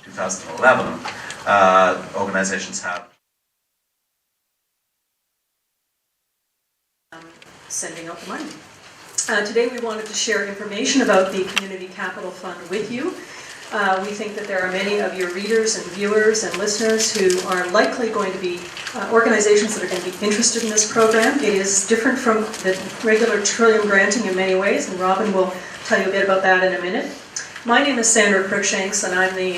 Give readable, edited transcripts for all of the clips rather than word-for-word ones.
2011, organizations have. Sending out the money. Today we wanted to share information about the Community Capital Fund with you. We think that there are many of your readers and viewers and listeners who are likely going to be organizations that are going to be interested in this program. It is different from the regular Trillium granting in many ways, and Robin will tell you a bit about that in a minute. My name is Sandra Cruikshanks, and I'm the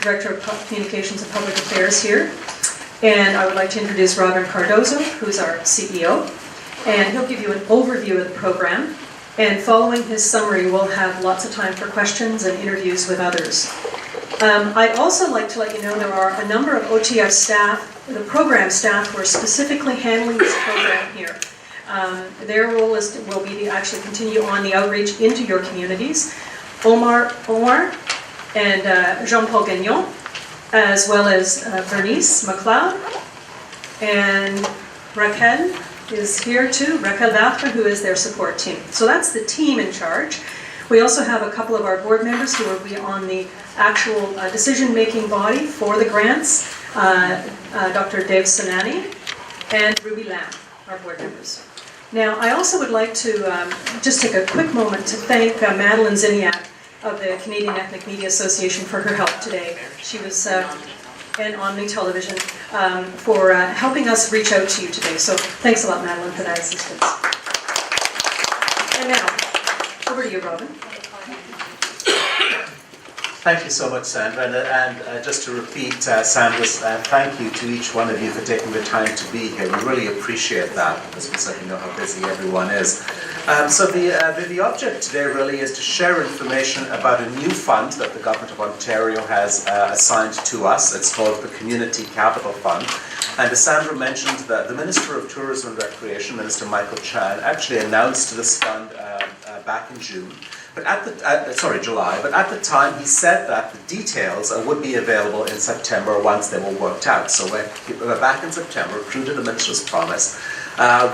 Director of Communications and Public Affairs here. And I would like to introduce Robin Cardozo, who's our CEO, and he'll give you an overview of the program. And following his summary, we'll have lots of time for questions and interviews with others. I'd also like to let you know there are a number of OTF staff, the program staff, who are specifically handling this program here. Their role will be to actually continue on the outreach into your communities. Omar and Jean-Paul Gagnon, as well as Bernice McLeod, and Raquel is here too, Raquel Vatre, who is their support team. So that's the team in charge. We also have a couple of our board members who will be on the actual decision-making body for the grants, Dr. Dev Sanani and Ruby Lam, our board members. Now, I also would like to just take a quick moment to thank Madeline Ziniak of the Canadian Ethnic Media Association for her help today. She was and Omni Television for helping us reach out to you today. So thanks a lot, Madeline, for that assistance. And now, over to you, Robin. Thank you so much, Sandra. And just to repeat Sandra's thank you to each one of you for taking the time to be here. We really appreciate that, because we certainly know how busy everyone is. So the object today really is to share information about a new fund that the Government of Ontario has assigned to us. It's called the Community Capital Fund. And as Sandra mentioned, the Minister of Tourism and Recreation, Minister Michael Chan, actually announced this fund back in June. But July. But at the time, he said that the details would be available in September once they were worked out. So we're back in September, true to the Minister's promise,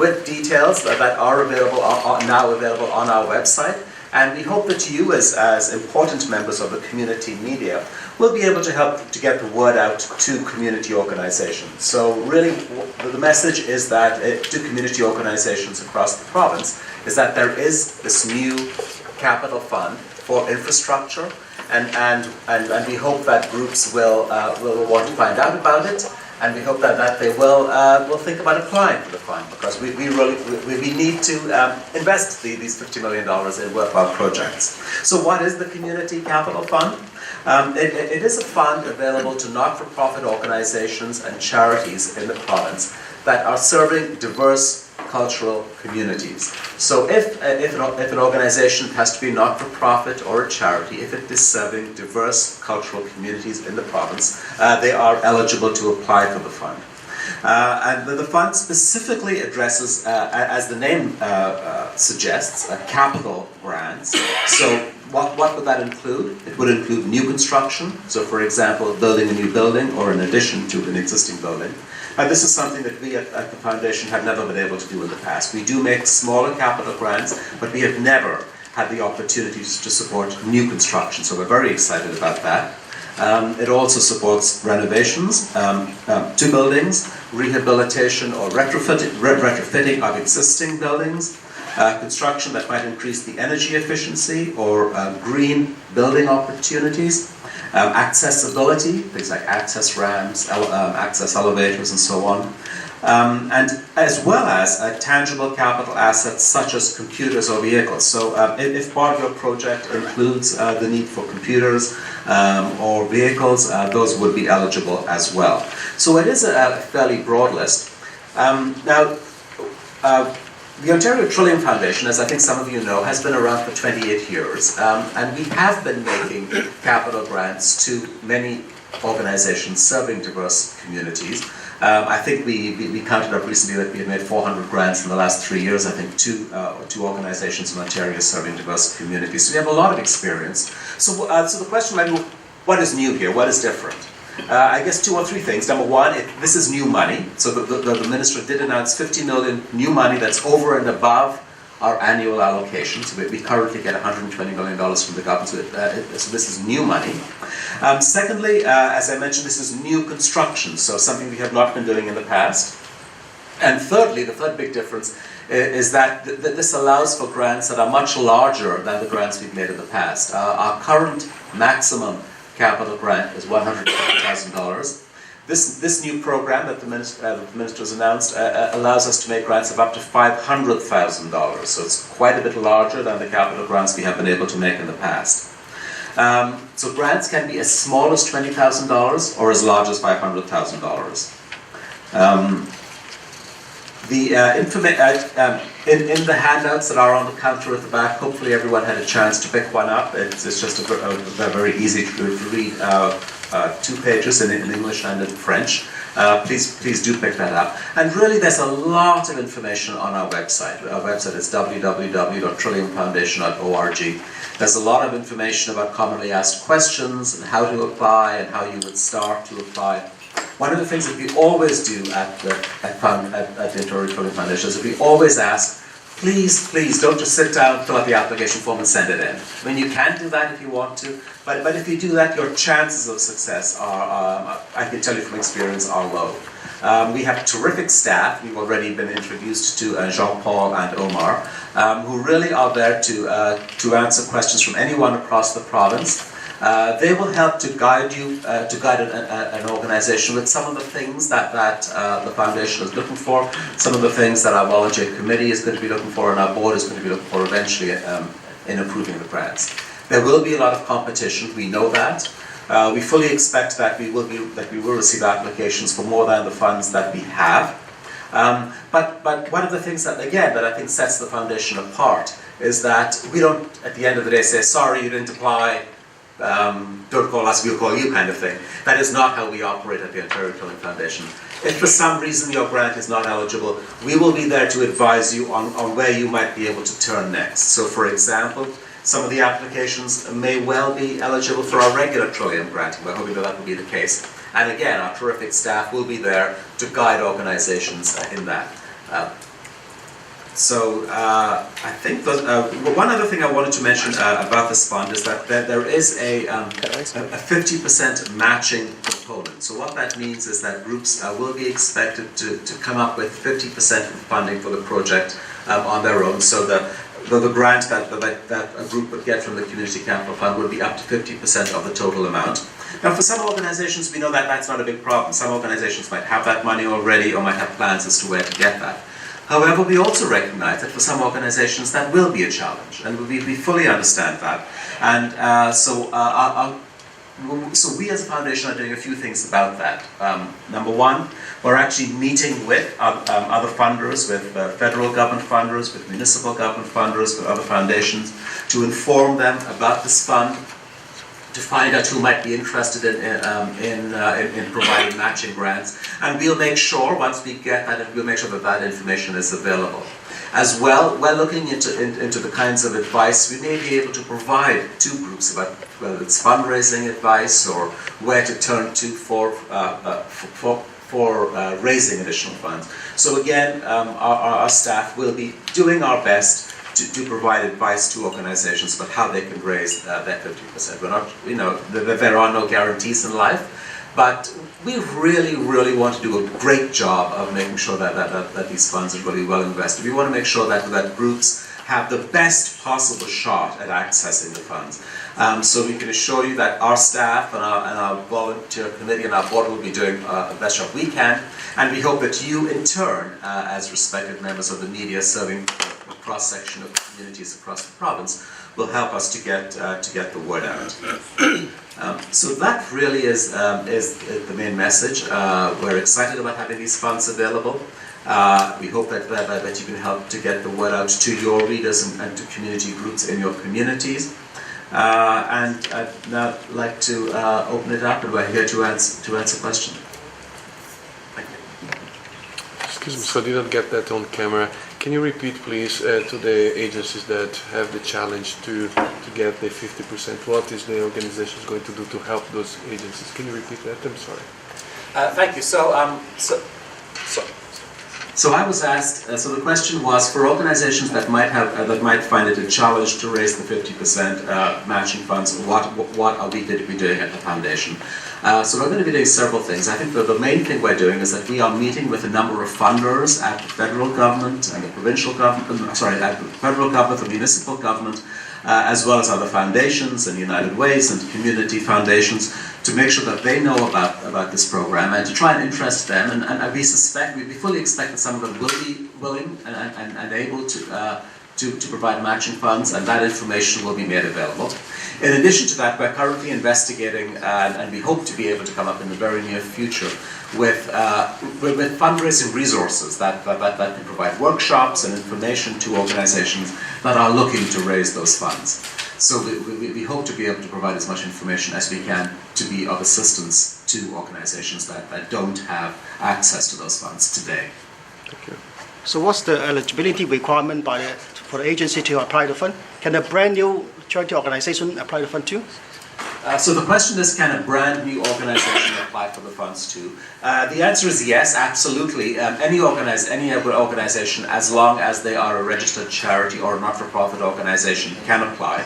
with details that are available now available on our website. And we hope that you, as important members of the community media, will be able to help to get the word out to community organizations. So really, the message is that to community organizations across the province is that there is this new capital fund for infrastructure, and we hope that groups will want to find out about it, and we hope that they will think about applying for the fund, because we need to invest these $50 million in worthwhile projects. So what is the Community Capital Fund? It is a fund available to not-for-profit organizations and charities in the province that are serving diverse cultural communities. So if an organization has to be not-for-profit or a charity, if it is serving diverse cultural communities in the province, they are eligible to apply for the fund. And the fund specifically addresses, as the name suggests, capital grants. So what would that include? It would include new construction, so for example, building a new building or an addition to an existing building. And this is something that we at the Foundation have never been able to do in the past. We do make smaller capital grants, but we have never had the opportunities to support new construction, so we're very excited about that. It also supports renovations to buildings, rehabilitation or retrofitting of existing buildings, construction that might increase the energy efficiency or green building opportunities, accessibility, things like access ramps, access elevators and so on, and as well as tangible capital assets such as computers or vehicles. So if part of your project includes the need for computers or vehicles, those would be eligible as well. So it is a fairly broad list. Now, the Ontario Trillium Foundation, as I think some of you know, has been around for 28 years, and we have been making capital grants to many organizations serving diverse communities. I think we counted up recently that we have made 400 grants in the last 3 years. I think two organizations in Ontario serving diverse communities. So we have a lot of experience. So the question might be, what is new here? What is different? I guess 2 or 3 things. Number one, this is new money. So the minister did announce $50 million new money that's over and above our annual allocation. So we currently get $120 million from the government. So this is new money. Secondly, as I mentioned, this is new construction, so something we have not been doing in the past. And thirdly, the third big difference is that this allows for grants that are much larger than the grants we've made in the past. Our current maximum capital grant is $150,000. This new program that the minister has announced allows us to make grants of up to $500,000. So it's quite a bit larger than the capital grants we have been able to make in the past. So grants can be as small as $20,000 or as large as $500,000. In the handouts that are on the counter at the back, hopefully everyone had a chance to pick one up. It's just a very easy to read 2 pages in English and in French. Please do pick that up. And really there's a lot of information on our website. Our website is www.trilliumfoundation.org. There's a lot of information about commonly asked questions and how to apply and how you would start to apply. One of the things that we always do at the Trillium Foundation is that we always ask, please don't just sit down, fill out the application form and send it in. I mean, you can do that if you want to, but if you do that, your chances of success are, I can tell you from experience, are low. We have terrific staff. We've already been introduced to Jean-Paul and Omar, who really are there to answer questions from anyone across the province. They will help to guide you, an organization with some of the things that the foundation is looking for, some of the things that our volunteer committee is going to be looking for, and our board is going to be looking for eventually in approving the grants. There will be a lot of competition. We know that. We fully expect that we will receive applications for more than the funds that we have. But one of the things that I think sets the foundation apart is that we don't, at the end of the day, say, sorry, you didn't apply. Don't call us, we'll call you kind of thing. That is not how we operate at the Ontario Trillium Foundation. If for some reason your grant is not eligible, we will be there to advise you on where you might be able to turn next. So for example, some of the applications may well be eligible for our regular Trillium grant. We're hoping that will be the case. And again, our terrific staff will be there to guide organizations in that. I think one other thing I wanted to mention about this fund is that there is a 50% matching component. So what that means is that groups will be expected to come up with 50% of the funding for the project on their own. So the grant that a group would get from the Community Capital Fund would be up to 50% of the total amount. Now for some organizations we know that that's not a big problem. Some organizations might have that money already or might have plans as to where to get that. However, we also recognize that for some organizations that will be a challenge, and we fully understand that. And so we as a foundation are doing a few things about that. Number one, we're actually meeting with other funders, with federal government funders, with municipal government funders, with other foundations, to inform them about this fund, to find out who might be interested in providing matching grants. And we'll make sure, once we get that, we'll make sure that that information is available. As well, we're looking into the kinds of advice we may be able to provide to groups about whether it's fundraising advice or where to turn to for raising additional funds. So again, our staff will be doing our best to provide advice to organizations about how they can raise that 50%. We're not, there are no guarantees in life, but we really want to do a great job of making sure that these funds are really well invested. We want to make sure that groups have the best possible shot at accessing the funds. So we can assure you that our staff and our volunteer committee and our board will be doing the best job we can, and we hope that you in turn, as respected members of the media serving a cross-section of communities across the province, will help us to get the word out. So that really is the main message. We're excited about having these funds available. We hope that you can help to get the word out to your readers and to community groups in your communities. And I'd now like to open it up, and we're here to answer questions. Thank you. Excuse me, so I didn't get that on camera. Can you repeat, please, to the agencies that have the challenge to get the 50%? What is the organization going to do to help those agencies? Can you repeat that? I'm sorry. Thank you. So So I was asked, so the question was for organizations that might find it a challenge to raise the 50% matching funds, what are we going to be doing at the foundation? So we're going to be doing several things. I think that the main thing we're doing is that we are meeting with a number of funders at the federal government and the provincial government, at the federal government, the municipal government, as well as other foundations and United Ways and community foundations, to make sure that they know about this program and to try and interest them. And we fully expect that some of them will be willing and able to provide matching funds, and that information will be made available. In addition to that, we're currently investigating, and we hope to be able to come up in the very near future with fundraising resources that can provide workshops and information to organizations that are looking to raise those funds. So we hope to be able to provide as much information as we can to be of assistance to organizations that don't have access to those funds today. Thank you. So what's the eligibility requirement for the agency to apply the fund? Can a brand new charity organization apply the fund too? So the question is, can a brand new organization apply for the funds too? The answer is yes, absolutely. Any organization, as long as they are a registered charity or a not-for-profit organization, can apply.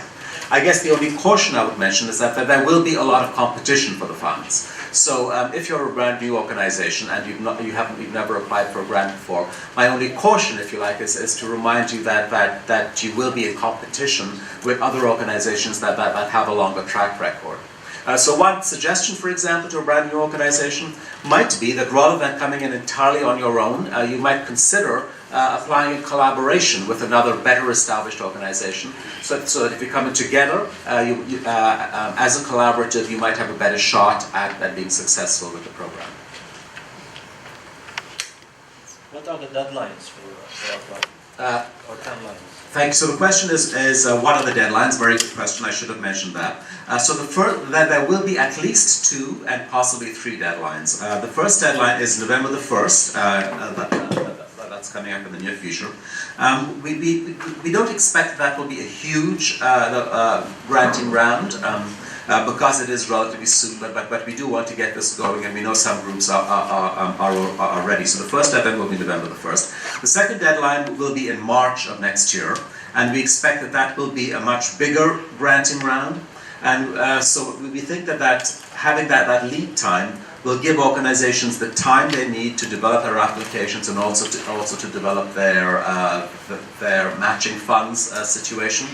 I guess the only caution I would mention is that there will be a lot of competition for the funds. So if you're a brand new organization and you've never applied for a grant before, my only caution, if you like, is to remind you that you will be in competition with other organizations that have a longer track record. So one suggestion, for example, to a brand new organization might be that rather than coming in entirely on your own, you might consider applying in collaboration with another better established organization, so that if you come in together as a collaborative, you might have a better shot at being successful with the program. What are the deadlines for applying? Or timelines? Thanks. So the question is what are the deadlines? Very good question. I should have mentioned that. So there will be at least 2 and possibly 3 deadlines. The first deadline is November the 1st. That's coming up in the near future. We don't expect that will be a huge granting round because it is relatively soon, but we do want to get this going, and we know some groups are ready. So the first deadline will be November the 1st. The second deadline will be in March of next year, and we expect that will be a much bigger granting round. And so we think that having that lead time will give organizations the time they need to develop their applications and also to develop their matching funds situation.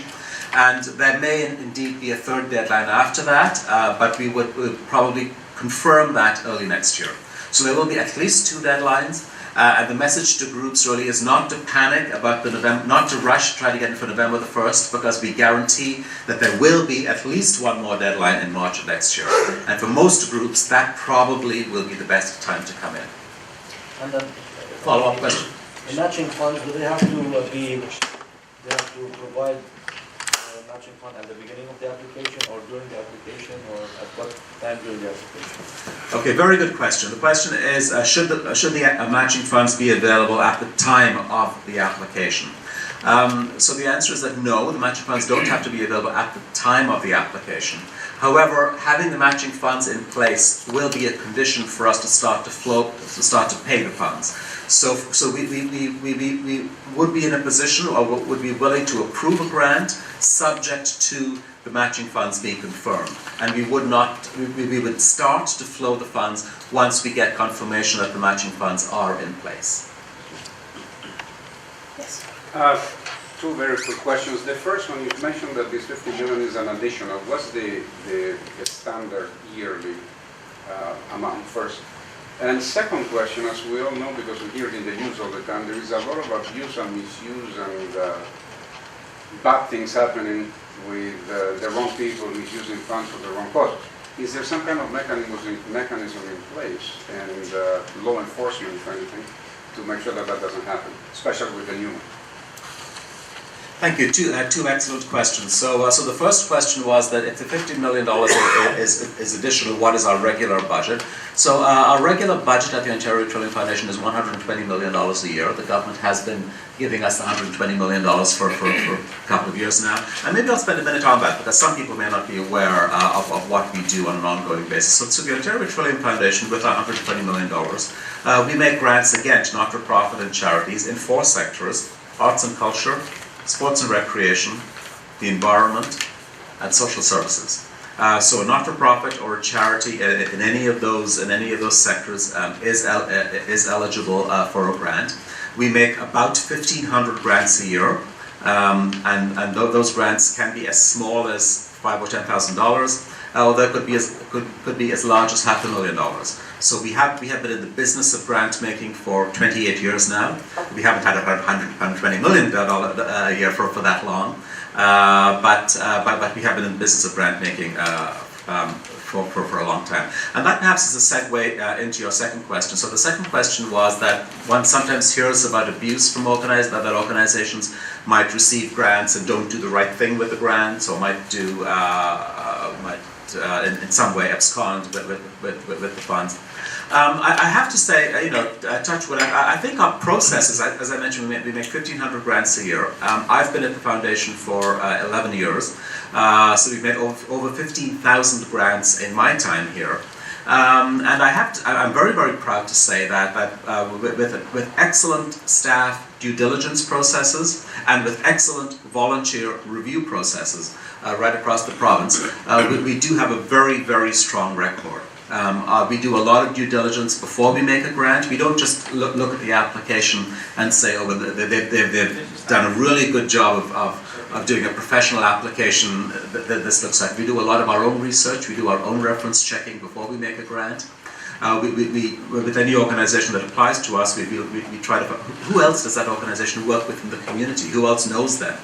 And there may indeed be a third deadline after that, but we would probably confirm that early next year. So there will be at least 2 deadlines. And the message to groups really is not to panic about not to rush to try to get in for November the 1st, because we guarantee that there will be at least 1 more deadline in March of next year. And for most groups, that probably will be the best time to come in. And then Follow-up question? the matching funds, do they have to provide matching fund at the beginning of the application or during the application, or at what time during the application? Okay, very good question. The question is, should the matching funds be available at the time of the application? So the answer is that no, the matching funds don't have to be available at the time of the application. However, having the matching funds in place will be a condition for us to start to pay the funds. So we would be in a position, or would be willing to approve a grant subject to the matching funds being confirmed, and we would start to flow the funds once we get confirmation that the matching funds are in place. Yes. 2 very quick questions. The first one, you mentioned that this 50 million is an additional. What's the standard yearly amount first? And second question, as we all know, because we hear it in the news all the time, there is a lot of abuse and misuse and bad things happening with the wrong people misusing funds for the wrong cause. Is there some kind of mechanism in place and law enforcement, if anything, to make sure that doesn't happen, especially with the new one? Thank you. Two excellent questions. So the first question was that if the $50 million is additional, what is our regular budget? So our regular budget at the Ontario Trillium Foundation is $120 million a year. The government has been giving us $120 million for a couple of years now. And maybe I'll spend a minute on that, because some people may not be aware of what we do on an ongoing basis. So the Ontario Trillium Foundation, with $120 million, we make grants, again, to not-for-profit and charities in 4 sectors: arts and culture, sports and recreation, the environment, and social services. So a not-for-profit or a charity in any of those sectors is eligible for a grant. We make about 1,500 grants a year, and those grants can be as small as $5,000 or $10,000, or they could be as large as $500,000. So we have been in the business of grant making for 28 years now. We haven't had $120 million a year for that long, but we have been in the business of grant making for a long time. And that perhaps is a segue into your second question. So the second question was that one sometimes hears about abuse from that organizations might receive grants and don't do the right thing with the grants, or might do in some way abscond with the funds. I have to say, touch wood, I think our process is, as I mentioned, we make 1,500 grants a year. I've been at the foundation for 11 years, so we've made over 15,000 grants in my time here. And I'm very, very proud to say that with excellent staff due diligence processes and with excellent volunteer review processes right across the province, we do have a very, very strong record. We do a lot of due diligence before we make a grant. We don't just look at the application and say, oh, well, they've done a really good job of doing a professional application that this looks like. We do a lot of our own research. We do our own reference checking before we make a grant. With any organization that applies to us, we try to find who else does that organization work with in the community? Who else knows them?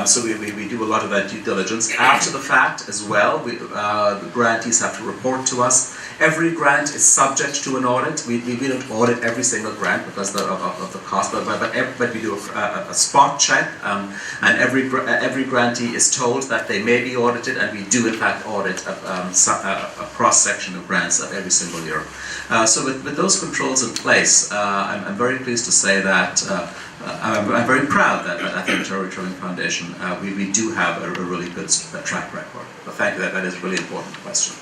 So we do a lot of that due diligence. After the fact as well, the grantees have to report to us. Every grant is subject to an audit. We don't audit every single grant because of the cost, but we do a spot check, and every grantee is told that they may be audited, and we do in fact audit a cross-section of grants every single year. So with those controls in place, I'm very pleased to say that I'm very proud that at the Ontario Trillium Foundation we do have a really good track record. But thank you, that is a really important question.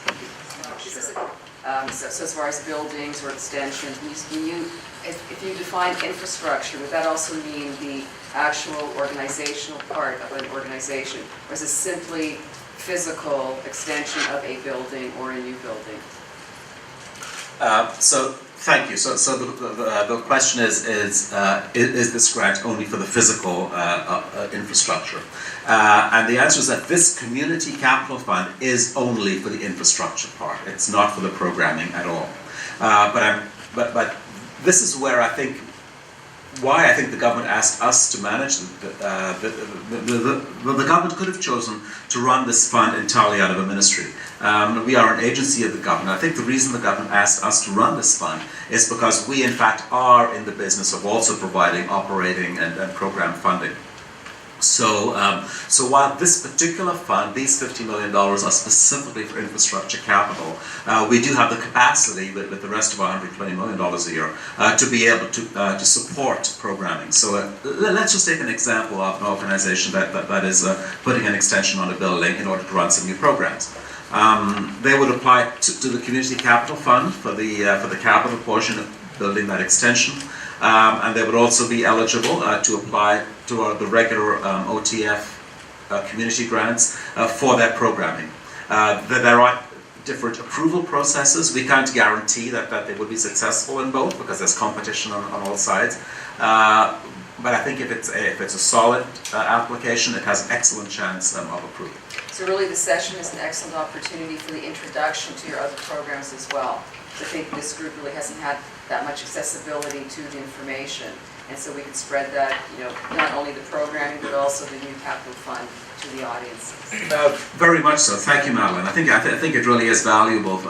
So as far as buildings or extensions, if you define infrastructure, would that also mean the actual organizational part of an organization, or is it simply physical extension of a building or a new building? Thank you. So the question is this grant only for the physical infrastructure? And the answer is that this community capital fund is only for the infrastructure part. It's not for the programming at all. But this is where why I think the government asked us to manage the government could have chosen to run this fund entirely out of a ministry. We are an agency of the government. I think the reason the government asked us to run this fund is because we in fact are in the business of also providing operating and program funding. So while this particular fund, these $50 million are specifically for infrastructure capital, we do have the capacity with the rest of our $120 million a year to be able to support programming. So let's just take an example of an organization that is putting an extension on a building in order to run some new programs. They would apply to the community capital fund for the capital portion of building that extension. And they would also be eligible to apply to the regular OTF community grants for their programming. There are different approval processes. We can't guarantee that they would be successful in both because there's competition on all sides. But I think if it's a solid application, it has an excellent chance of approval. So really the session is an excellent opportunity for the introduction to your other programs as well. I think this group really hasn't had that much accessibility to the information, and so we can spread that, not only the programming but also the new capital fund to the audience. Very much so. Thank you, Madeline. I think it really is valuable.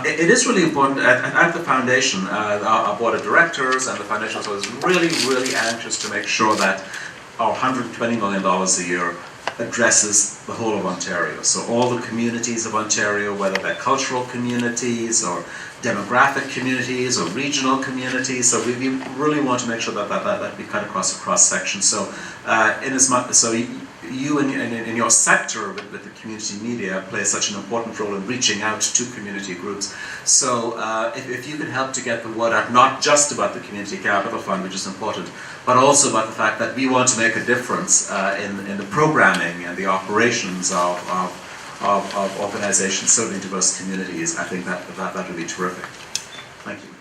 It is really important at the foundation. Our board of directors and the foundation was really, really anxious to make sure that our $120 million a year addresses the whole of Ontario. So all the communities of Ontario, whether they're cultural communities or demographic communities or regional communities. So we really want to make sure that we cut across a cross-section. So you in your sector with the community media play such an important role in reaching out to community groups. So if you can help to get the word out, not just about the Community Capital Fund, which is important, but also about the fact that we want to make a difference in the programming and the operations of organizations serving diverse communities, I think that would be terrific. Thank you.